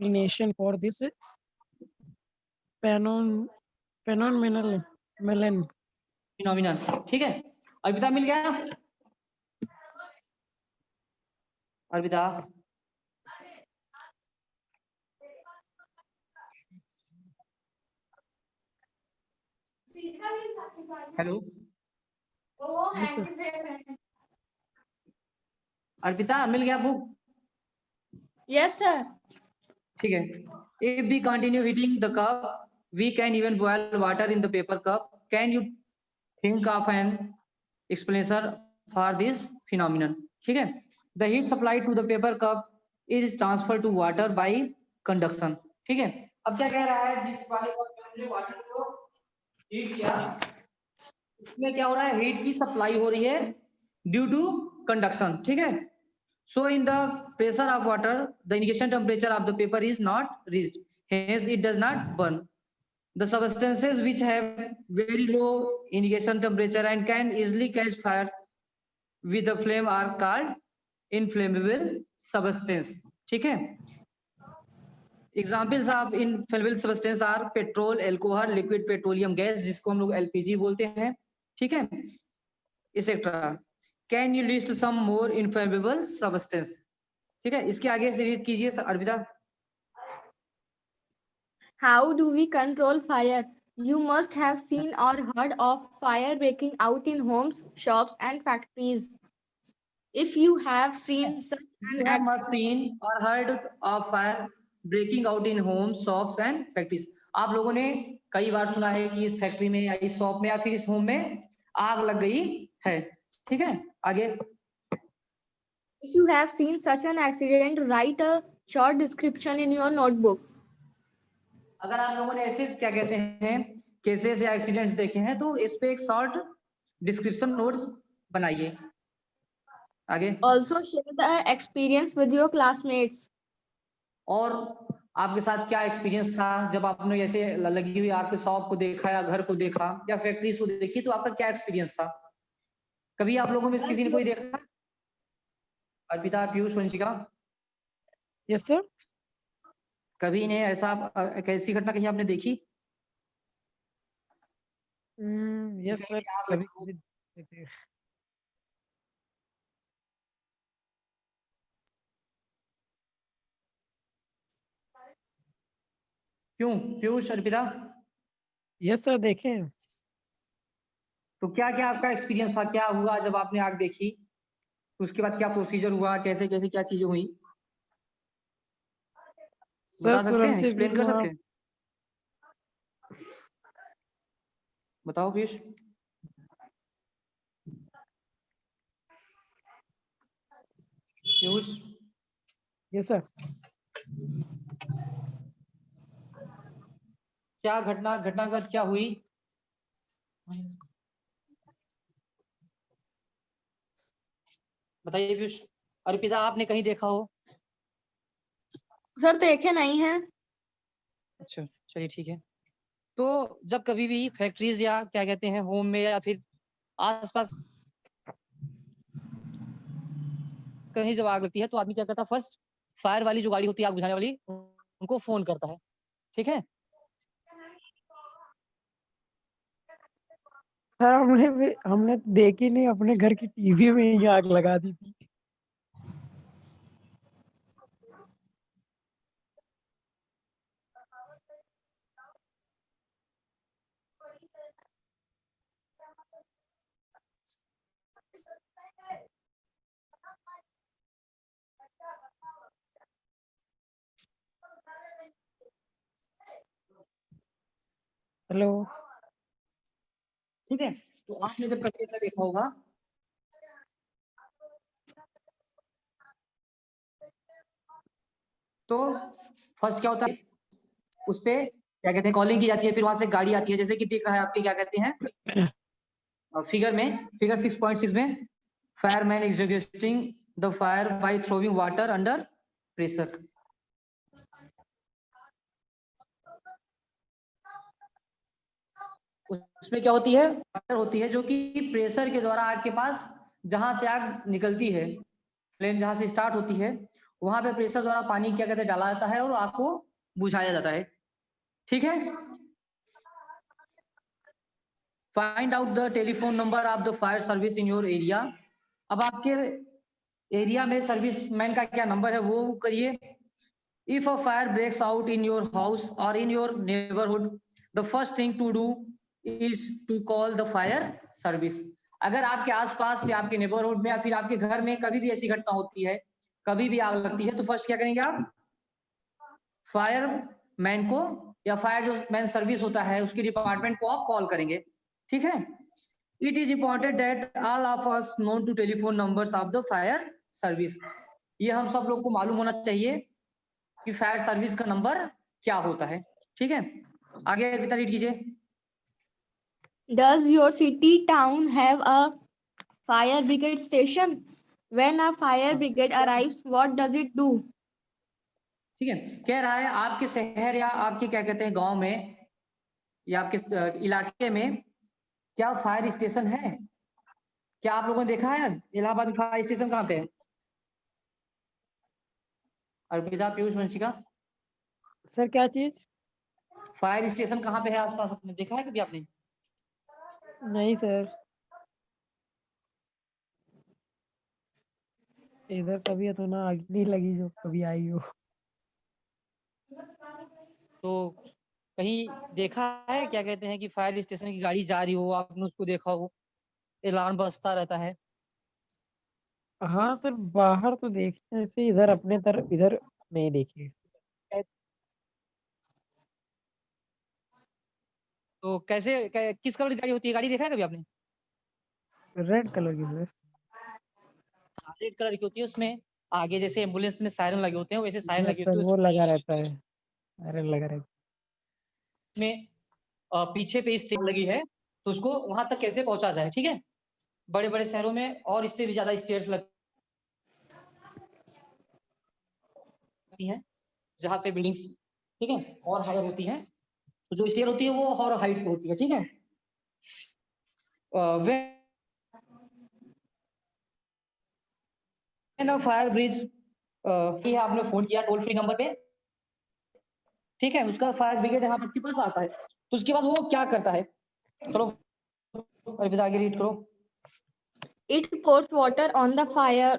explanation for this phenomenon. Phenomenon, ठीक है। अर्पिता मिल गया? Arpita hello, Yes, sir. Arpita मिल गया बुक? Yes, sir. ठीक है। If we continue heating the cup, we can even boil water in the paper cup. Can you think of an explanation for this phenomenon? ठीक है। The heat supplied to the paper cup is transferred to water by conduction. ठीक है। अब क्या कह रहा है, जिस वाले को हमने वाटर को हीट किया, उसमें क्या हो रहा है, हीट की सप्लाई हो रही है ड्यू टू कंडक्शन। ठीक है। So in the pressure of water, the initial temperature of the paper is not reached, hence it does not burn. The substances which have very low initial temperature and can easily catch fire with the flame are called inflammable substance. ठीक है। Examples of inflammable substance are petrol, alcohol, liquid petroleum gas, जिसको हम लोग LPG बोलते हैं। ठीक है, etc. Can you list some more inflammable substance? ठीक है, इसके आगे से रीड कीजिए Arpita. How do we control fire? You must have seen or heard of fire breaking out in homes, shops, and factories. If you have seen such You have must seen or heard of fire breaking out in homes, shops and factories. आप लोगों ने कई बार सुना है कि इस factory में या इस शॉप में या फिर इस होम में आग लग गई है। ठीक है, आगे। If you have seen such an accident, write a short description in your notebook. अगर आप लोगों ने ऐसे क्या कहते हैं केसेस या एक्सीडेंट्स देखे हैं तो इस पे एक शॉर्ट डिस्क्रिप्शन नोट्स बनाइए। आगे। Also share the experience with your classmates. और आपके साथ क्या एक्सपीरियंस था जब आपने ऐसे लगी हुई आपके शॉप को देखा या घर को देखा या फैक्ट्रीज को देखी, तो आपका क्या एक्सपीरियंस था? कभी आप लोगों में से किसी ने कोई देखा? अर्पिता, पीयूष, वंशिका। Yes, sir. कभी इन्हें ऐसा कैसी घटना कहीं आपने देखी? Yes, sir. क्यों पीयूष, अर्पिता? Yes, sir. देखें। तो क्या क्या आपका एक्सपीरियंस था, क्या हुआ जब आपने आग देखी, उसके बाद क्या प्रोसीजर हुआ, कैसे कैसे क्या चीजें हुई? बता सकते हैं, एक्सप्लेन कर सकते हैं? बताओ पीयूष। पीयूष। Yes, sir. क्या घटनागत क्या हुई? बताइए पीयूष। अर्पिता, आपने कहीं देखा हो? सर देखे नहीं है। अच्छा, चलिए ठीक है। तो जब कभी भी फैक्ट्रीज या क्या कहते हैं होम में या फिर आसपास कहीं जब आग लगती है तो आदमी क्या करता है, फर्स्ट फायर वाली जो गाड़ी होती है आग बुझाने वाली, उनको फोन करता है। ठीक है। सर हमने देखी नहीं, अपने घर की टीवी में ही आग लगा दी थी। हेलो। ठीक है, तो आपने जब कभी ऐसा देखा होगा तो फर्स्ट क्या होता है, उस पे क्या कहते हैं कॉलिंग की जाती है, फिर वहां से गाड़ी आती है, जैसे कि दिख रहा है आपके क्या कहते हैं फिगर में, फिगर 6.6 में, fireman executing the fire bye throwing water under pressure. उसमें क्या होती है, वाटर होती है जो कि प्रेशर के द्वारा आग के पास जहां से आग निकलती है, फ्लेम जहां से स्टार्ट होती है वहां पे प्रेशर द्वारा पानी क्या कहते हैं डाला जाता है और आग को बुझाया जाता है। ठीक है, find out the telephone number of the fire service in your area. अब आपके एरिया में सर्विसमैन का क्या नंबर है वो करिए। If a fire breaks out in your house or in your neighbourhood, the first thing to do is to call the fire service. अगर आपके आसपास या आपके नेबरहुड में या फिर आपके घर में कभी भी ऐसी घटना होती है, कभी भी आग लगती है, तो फर्स्ट क्या करेंगे आप? फायर मैन को या फायर जो मैन सर्विस होता है उसकी डिपार्टमेंट को आप कॉल करेंगे। ठीक है, it is important that all of us known to telephone numbers of the fire service. ये हम सब लोग को मालूम होना चाहिए कि फायर सर्विस का नंबर क्या होता है। ठीक है, आगे अर्पिता रीड कीजिए। Does your city town have a fire brigade station? When a fire brigade arrives, what does it do? ठीक है, कह रहा है आपके शहर या आपके क्या कहते हैं गांव में या आपके इलाके में क्या फायर स्टेशन है? क्या आप लोगों ने देखा है इलाहाबाद में फायर स्टेशन कहाँ पे है? अर्पिता, पीयूष, वंशिका, सर क्या चीज? फायर स्टेशन कहाँ पे है आसपास? आपने देखा है कभी आपने? नहीं सर, इधर कभी तो ना आग नहीं लगी जो कभी आई हो। तो कहीं देखा है क्या कहते हैं कि फायर स्टेशन की गाड़ी जा रही हो, आपने उसको देखा हो, अलार्म बजता रहता है? हाँ सर, बाहर तो देखे ऐसे, इधर अपने तरफ इधर नहीं देखे। तो किस कलर की गाड़ी होती है? गाड़ी देखा है कभी आपने? रेड कलर की सर। हाँ, रेड कलर की होती है। उसमें आगे जैसे एम्बुलेंस में सायरन लगे होते हैं वैसे सायरन यस लगे सर, होते हैं वो लगा रहता है, अरे लगा रहता उसमें। पीछे पे स्टेज लगी है तो उसको वहां तक कैसे पहुंचा जाए। ठीक है, बड़े बड़े शहरों में और इससे भी ज्यादा स्टेयर्स लगती हैं जहाँ पे बिल्डिंग्स, ठीक है, और हायर होती हैं। तो जो स्टेयर होती है वो और हाइट पे होती है। ठीक है, फायर ब्रिज ये आपने फोन किया टोल फ्री नंबर पे, ठीक है, उसका फायर ब्रिगेड यहाँ आपके पास आता है, तो उसके बाद वो क्या करता है? चलो अर्पिता आगे रीड करो। It pours water on the fire.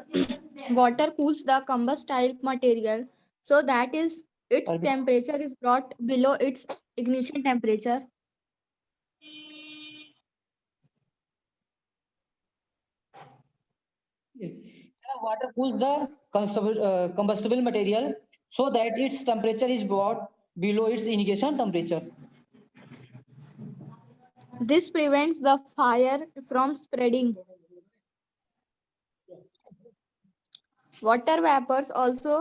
Water cools the combustible material so that its Arpita, temperature is brought below its ignition temperature. water cools the combustible material so that its temperature is brought below its ignition temperature. This prevents the fire from spreading. Water vapors also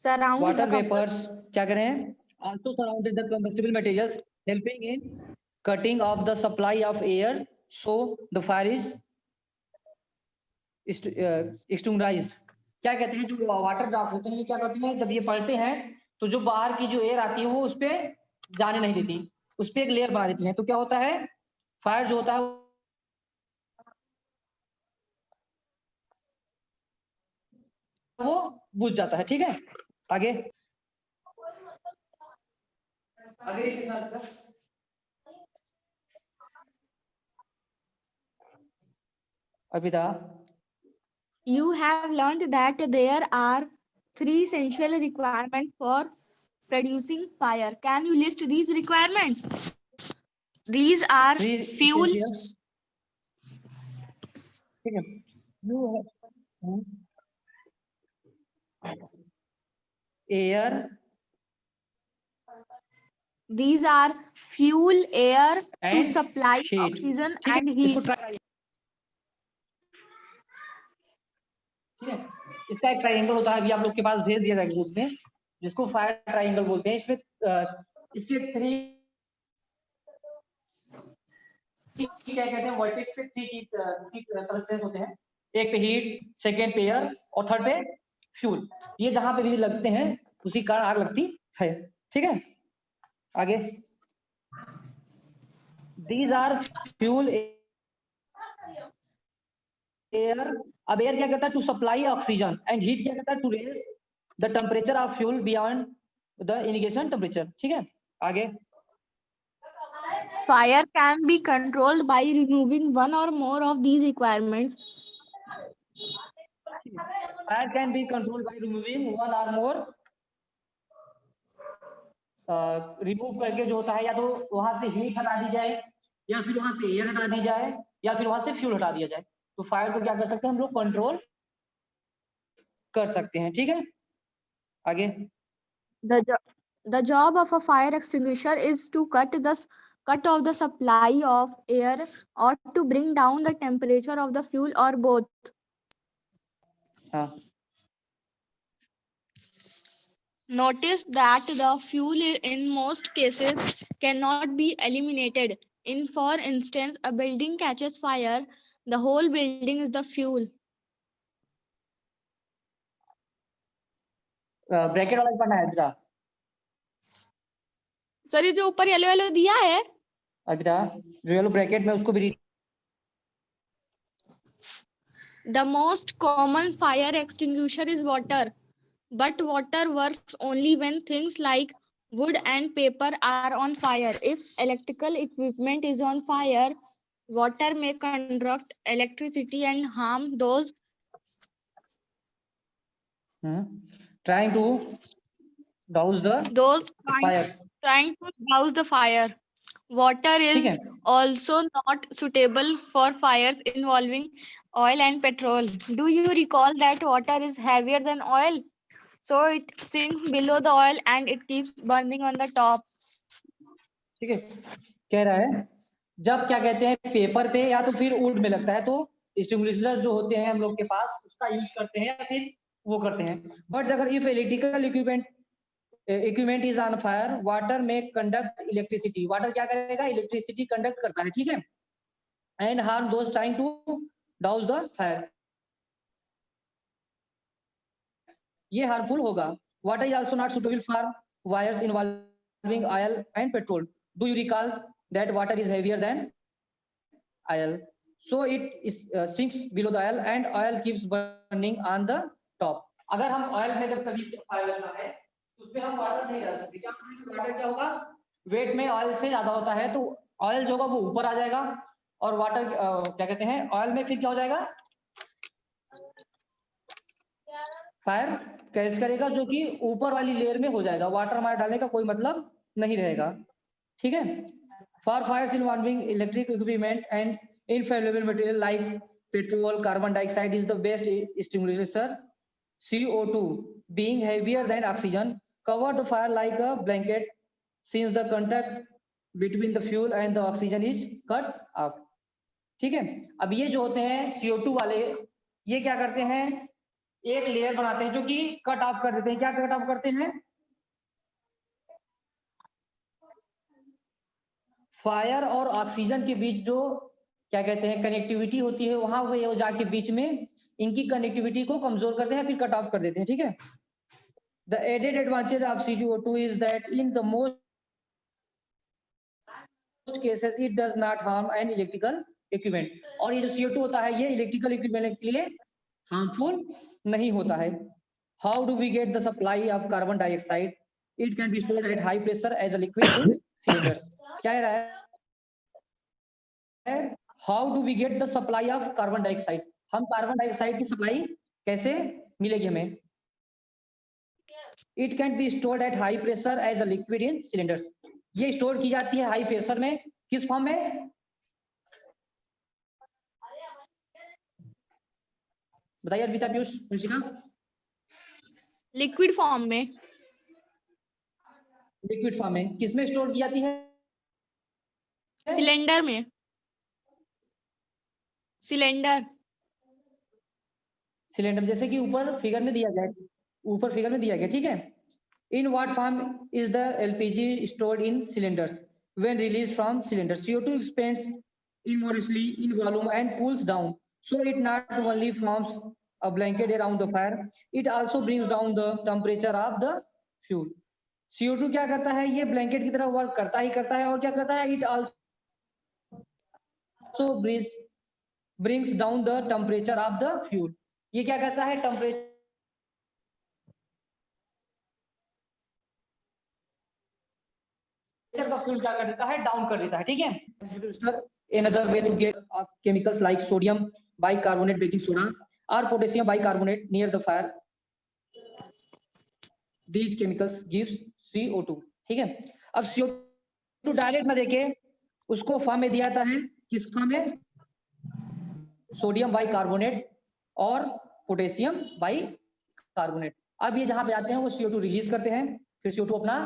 surround Water the vapors क्या करें हैं? Also surrounded the combustible materials, helping in cutting off the supply of air, so the fire is extinguished. क्या कहते हैं, जो water drop होते हैं ये क्या करते हैं, जब ये पड़ते हैं तो जो बाहर की जो एयर आती है वो उस पे जाने नहीं देती, उस पे एक लेयर बना देती है। तो क्या होता है, फायर जो होता है वो बुझ जाता है। ठीक है, आगे आगे Abhita, You have learned that there are 3 essential requirements for producing fire. Can you list these requirements? These are three fuel, essentials, ठीक है, air, these are fuel, air to and supply heat. oxygen ठीक है, and इसको heat. Try, ठीक है, इसका एक triangle होता है, अभी आप लोग के पास भेज दिया जाएगा ग्रुप में, जिसको फायर ट्रायंगल बोलते हैं। इसमें इसके 3 क्या कहते हैं, वर्टेक्स पे 3 चीज सब्सटेंस होते हैं, एक पे हीट, सेकंड पे एयर और थर्ड पे फ्यूल। ये जहां पे भी लगते हैं उसी कारण आग लगती है। ठीक है, आगे दीज आर फ्यूल, एयर। अब एयर क्या करता है, to supply oxygen, and heat क्या करता है, to raise the temperature of fuel beyond the indication temperature. ठीक है, आगे। Fire can be controlled by removing one or more of these requirements. Fire can be control by removing one और मोर, remove करके जो होता है या तो वहां से हीट हटा दी जाए, या फिर वहां से एयर हटा दी जाए, या फिर वहां से फ्यूल हटा दिया जाए। तो फायर को क्या कर सकते हैं हम लोग, कंट्रोल कर सकते हैं। ठीक है, आगे। The job of a fire extinguisher is to cut off the supply of air or to bring down the temperature of the fuel or both. हाँ, Notice that the fuel in most cases cannot be eliminated. For instance, a building catches fire, the whole building is the fuel. Bracket वाला पढ़ना है बेटा। Sir ये जो ऊपर yellow yellow दिया है, बेटा जो येलो ब्रैकेट में उसको भी the most common fire extinguisher is water. But water works only when things like wood and paper are on fire. If electrical equipment is on fire, water may conduct electricity and harm those trying to douse the fire। trying to douse the fire. Water ठीक है, is also not suitable for fires involving oil and petrol. Do you recall that water is heavier than oil? So it sinks below the oil and it keeps burning on the top. ठीक है, कह रहा है जब क्या कहते हैं paper पे या तो फिर वुड में लगता है तो एक्सटिंग्विशर जो होते हैं हम लोग के पास उसका यूज करते हैं या फिर वो करते हैं। बट अगर if electrical equipment is on fire, water में कंडक्ट इलेक्ट्रिसिटी, वाटर क्या करेगा, इलेक्ट्रिसिटी कंडक्ट करता है। ठीक है, and harm those trying to douse the fire, ये हार्मफुल होगा। Water is also not suitable for wires involving oil and petrol. Do you recall that water is heavier than oil, so it is sinks below the oil and oil keeps burning on the top। अगर हम oil में जब कभी fire लगता है तो उसमें हम वाटर नहीं डाल सकते, क्या वाटर क्या होगा, वेट में ऑयल से ज्यादा होता है तो ऑयल जो होगा वो ऊपर आ जाएगा, और वाटर क्या कहते हैं ऑयल में फिर क्या हो जाएगा, फायर कैच करेगा जो कि ऊपर वाली लेयर में हो जाएगा, वाटर हमारे डालने का कोई मतलब नहीं रहेगा। ठीक है, for fires involving electric equipment and inflammable material like petrol, carbon dioxide is the best extinguisher। CO2 being heavier than oxygen cover the fire like a blanket since the contact between the fuel and the oxygen is cut off। ठीक है, अब ये जो होते हैं CO2 वाले, ये क्या करते हैं, एक लेयर बनाते हैं जो कि कट ऑफ कर देते हैं। क्या कट ऑफ करते हैं, फायर और ऑक्सीजन के बीच जो क्या कहते हैं कनेक्टिविटी होती है, वहां वो जाके बीच में इनकी कनेक्टिविटी को कमजोर करते हैं, फिर कट ऑफ कर देते हैं। ठीक है, the added advantage of CO2 is that in the most cases it does not harm an electrical equipment. और ये जो CO2 होता है ये इलेक्ट्रिकल इक्विपमेंट के लिए हार्मफुल नहीं होता है। How do we get the supply of carbon dioxide, it can be stored at high pressure as a liquid in cylinders. क्या कह रहा है, how do we get the supply of carbon dioxide, हम carbon dioxide की supply कैसे मिलेगी हमें, it can be stored at high pressure as a liquid in cylinders. ये स्टोर की जाती है हाई प्रेशर में, किस फॉर्म में, बताइए अर्पिता, पीयूष, ऋषिका। लिक्विड फॉर्म में, लिक्विड फॉर्म में किसमें स्टोर की जाती है, सिलेंडर में, सिलेंडर सिलेंडर, जैसे कि ऊपर फिगर में दिया गया, ऊपर फिगर में दिया गया। ठीक है, in what form is the LPG stored in cylinders, when release from cylinder CO2 expands enormously in volume and cools down, so it not only forms a blanket around the fire, it also brings down the temperature of the fuel। CO2 क्या करता है, ये blanket की तरह work करता ही करता है, और क्या करता है, it also brings down the temperature of the fuel। ये क्या करता है, टेम्परेचर का फ्यूल क्या कर देता है, डाउन कर देता है, ठीक है। Another way to get chemicals like sodium bicarbonate baking soda or potassium bicarbonate near the fire, these chemicals gives CO2, ठीक है। अब CO2 डायरेक्ट ना देके उसको फॉर्म में दिया जाता है, किस फॉर्म में, सोडियम बाइकार्बोनेट और पोटेशियम बाइकार्बोनेट। अब ये जहां पे जाते हैं वो CO2 रिलीज करते हैं, फिर CO2 अपना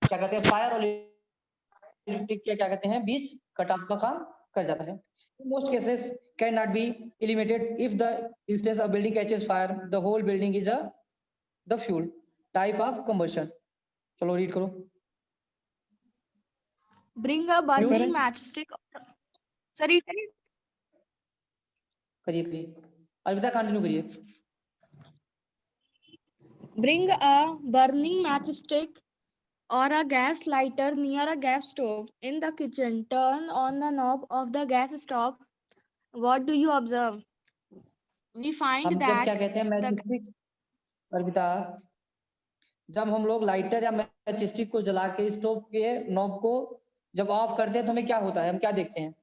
क्या कहते हैं, फायर और इलेक्ट्रिक क्या कहते हैं, बीच कट ऑफ का काम कर जाता है। Most cases can not be eliminated if the instance of building catches fire, the whole building is the fuel type of combustion. चलो रीड करो। Bring a burning matchstick. Sorry, करिए करिए, अलविदा कंटिन्यू करिए। bring a burning matchstick or a gas lighter near a gas stove in the kitchen. Turn on the knob of the gas stove. What do you observe? We find हम जब that क्या कहते हैं matchstick, अलविदा, जब हम लोग lighter या मैचस्टिक को जला के स्टोव के नॉब को जब ऑफ करते हैं तो हमें क्या होता है, हम क्या देखते हैं,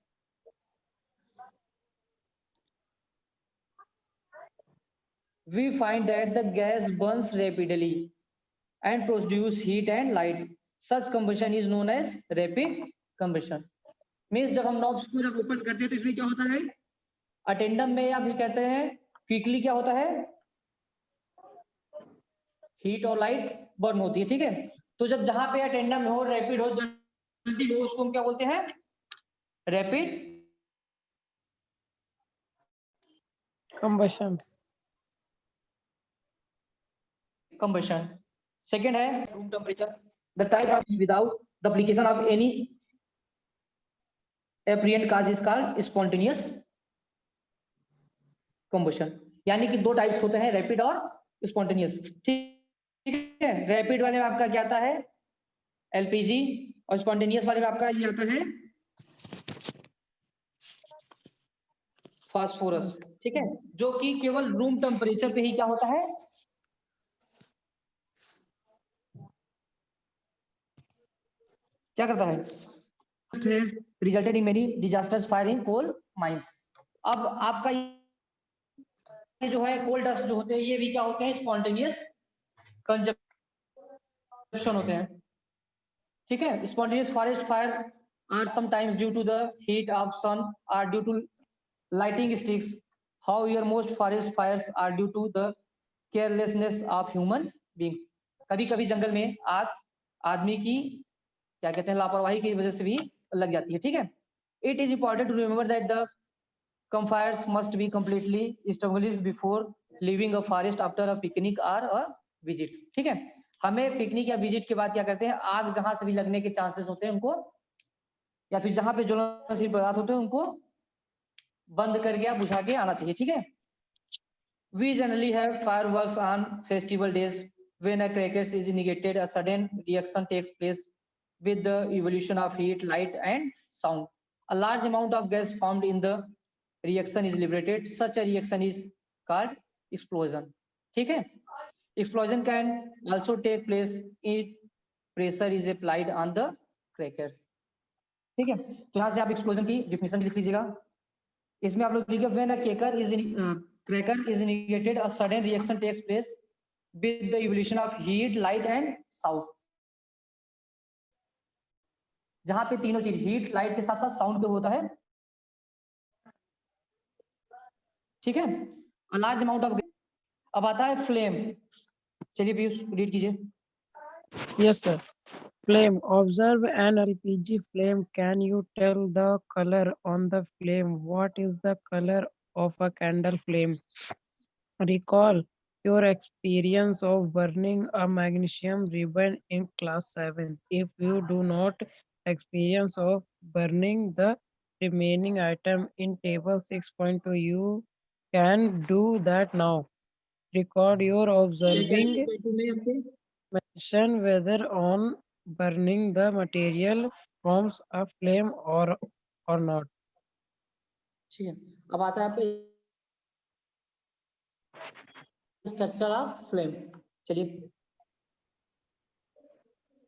we find that the gas burns rapidly and produce heat and light. Such combustion is known as rapid combustion. Means जब हम नॉब्स को जब ओपन करते हैं तो इसमें क्या होता है, अटेंडम में या फिर कहते हैं क्विकली क्या होता है, हीट और लाइट बर्न होती है, ठीक है। तो जब जहां पे अटेंडम हो, रैपिड हो, जल्दी हो, उसको हम क्या बोलते हैं, रैपिड कंबशन। कंबशन। सेकेंड है room temperature, the type of without the application of any apparent cause is called spontaneous combustion. यानी कि दो टाइप्स होते हैं, रैपिड और स्पॉन्टेनियस, ठीक है। रैपिड वाले में आपका क्या आता है, एलपीजी, और स्पॉन्टेनियस वाले में आपका ये आता है फास्फोरस, ठीक है, जो कि केवल रूम टेम्परेचर पे ही क्या होता है, क्या करता है, resulted in many disasters fire in coal mines. अब आपका ये जो है कोल डस्ट जो होते हैं ये भी क्या होते हैं, स्पॉन्टेनियस कंजप्शन होते हैं, ठीक है। Spontaneous forest fire are sometimes due to the heat of sun, are due to lighting sticks. However, most forest fires are due to the carelessness of human beings. कभी कभी जंगल में आग आदमी की क्या कहते हैं लापरवाही की वजह से भी लग जाती है, ठीक है। It is important to remember that the campfires must be completely established before leaving a forest after a picnic or a visit, ठीक है। हमें पिकनिक या विजिट के बाद क्या करते हैं, आग जहां से भी लगने के चांसेस होते हैं उनको, या फिर जहां पे ज्वलनशील पदार्थ होते हैं उनको बंद करके आप बुझा के आना चाहिए, ठीक है। We generally have fireworks on festival days. When a crackers is ignited, a sudden reaction takes place with the evolution of heat, light, and sound. A large amount of gas formed in the reaction is liberated. Such a reaction is called explosion. ठीक है? Explosion can also take place if pressure is applied on the cracker. ठीक है? तो यहाँ से आप explosion की definition लिख लीजिएगा। इसमें आप लोग लिखिए when a cracker is ignited, a sudden reaction takes place with the evolution of heat, light and sound. जहां पे तीनों चीज हीट, लाइट के साथ साथ साउंड पे होता है, ठीक है। A large amount of, अब आता है फ्लेम। चलिए पीयूष रीड कीजिए। Yes, sir. Flame. Observe an LPG flame. Can you tell the color on the flame? What is the color of a candle flame? Recall your experience of burning a magnesium ribbon in class 7. If you do not experience of burning the remaining item in table 6.2, you can do that now. Record your observing. Mention whether on burning the material forms a flame or not. ठीक है, अब आता है आपका structure of flame. चलिए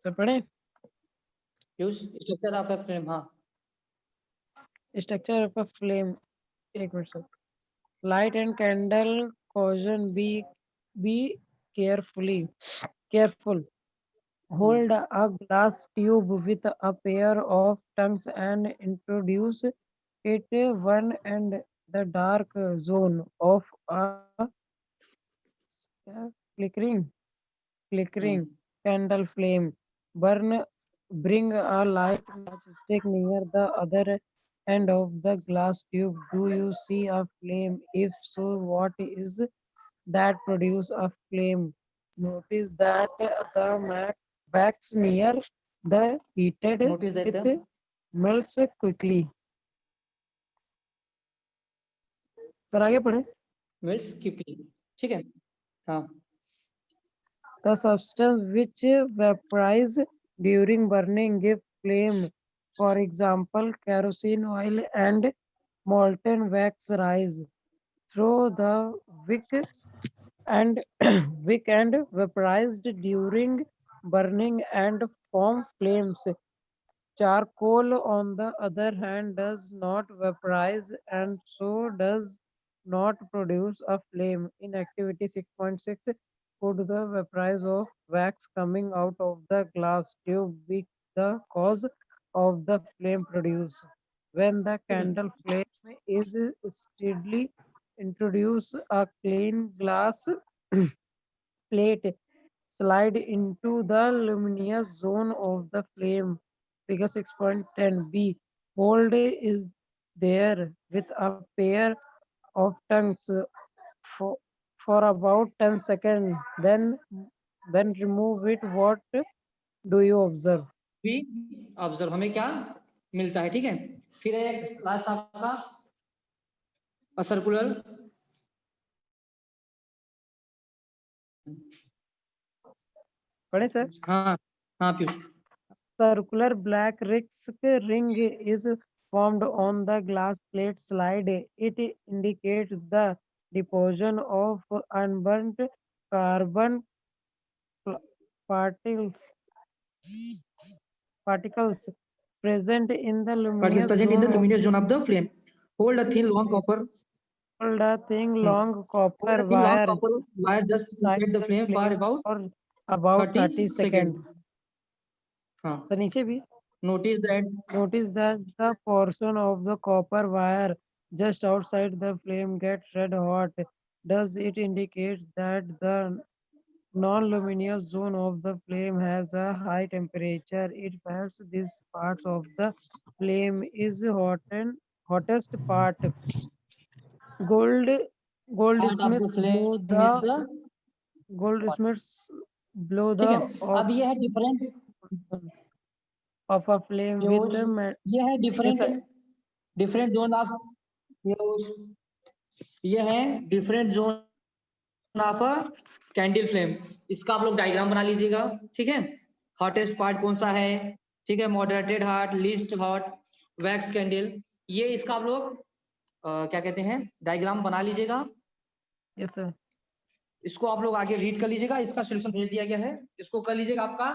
सब पढ़े? Use structure of a flame, हाँ Structure of a flame. एक minute sir. Light and candle caution. Be careful. Hold a glass tube with a pair of tongues and introduce it one and the dark zone of a flickering hmm, candle flame. Bring a light matchstick near the other end of the glass tube. Do you see a flame? If so, what is that produce a flame? Notice that the wax near the heated notice that the with melts quickly. Sir आगे पढ़े. melts quickly, ठीक है, हाँ The substance which vaporize during burning give flame. For example, kerosene oil and molten wax rise through the wick and wick and vaporized during burning and form flames. Charcoal, on the other hand, does not vaporize and so does not produce a flame. In activity 6.6, could the vaporize of wax coming out of the glass tube be the cause of the flame produced? When the candle flame is steadily introduced, a clean glass plate slide into the luminous zone of the flame. Figure 6.10b. Hold is there with a pair of tongues for, for about 10 seconds. Then remove it. What do you observe? भी observe हमें क्या मिलता है, ठीक है। फिर एक last आपका सर्कुलर पढ़े सर. हाँ हाँ Piyush Circular black ring is formed on the glass plate slide. It indicates the deposition of unburnt carbon particles particles present in the particles luminous present in zone the of luminous zone of the flame. Hold a thin long copper hold a thin long hold copper a thin long wire copper wire just inside inside the the flame for flame about for about 30 30 seconds. seconds. हाँ So नीचे भी notice that notice that the portion of the copper wire just outside the flame gets red hot. Does it indicate that the non-luminous zone of the flame has a high temperature? It perhaps this part of the flame is hottest part. Gold heart of goldsmith the blow flame is the the goldsmiths blow ठीक the है। अब ये है different of a flame with the ये है yes, different zone of ये है different zone of a candle flame. इसका आप लोग डायग्राम बना लीजिएगा, ठीक है। हॉटेस्ट पार्ट कौन सा है, ठीक है, moderated hot, least hot, wax candle, ये इसका आप लोग क्या कहते हैं डायग्राम बना लीजिएगा। yes sir. इसको आप लोग आगे रीड कर लीजिएगा, इसका सोल्यूशन भेज दिया गया है, इसको कर लीजिएगा आपका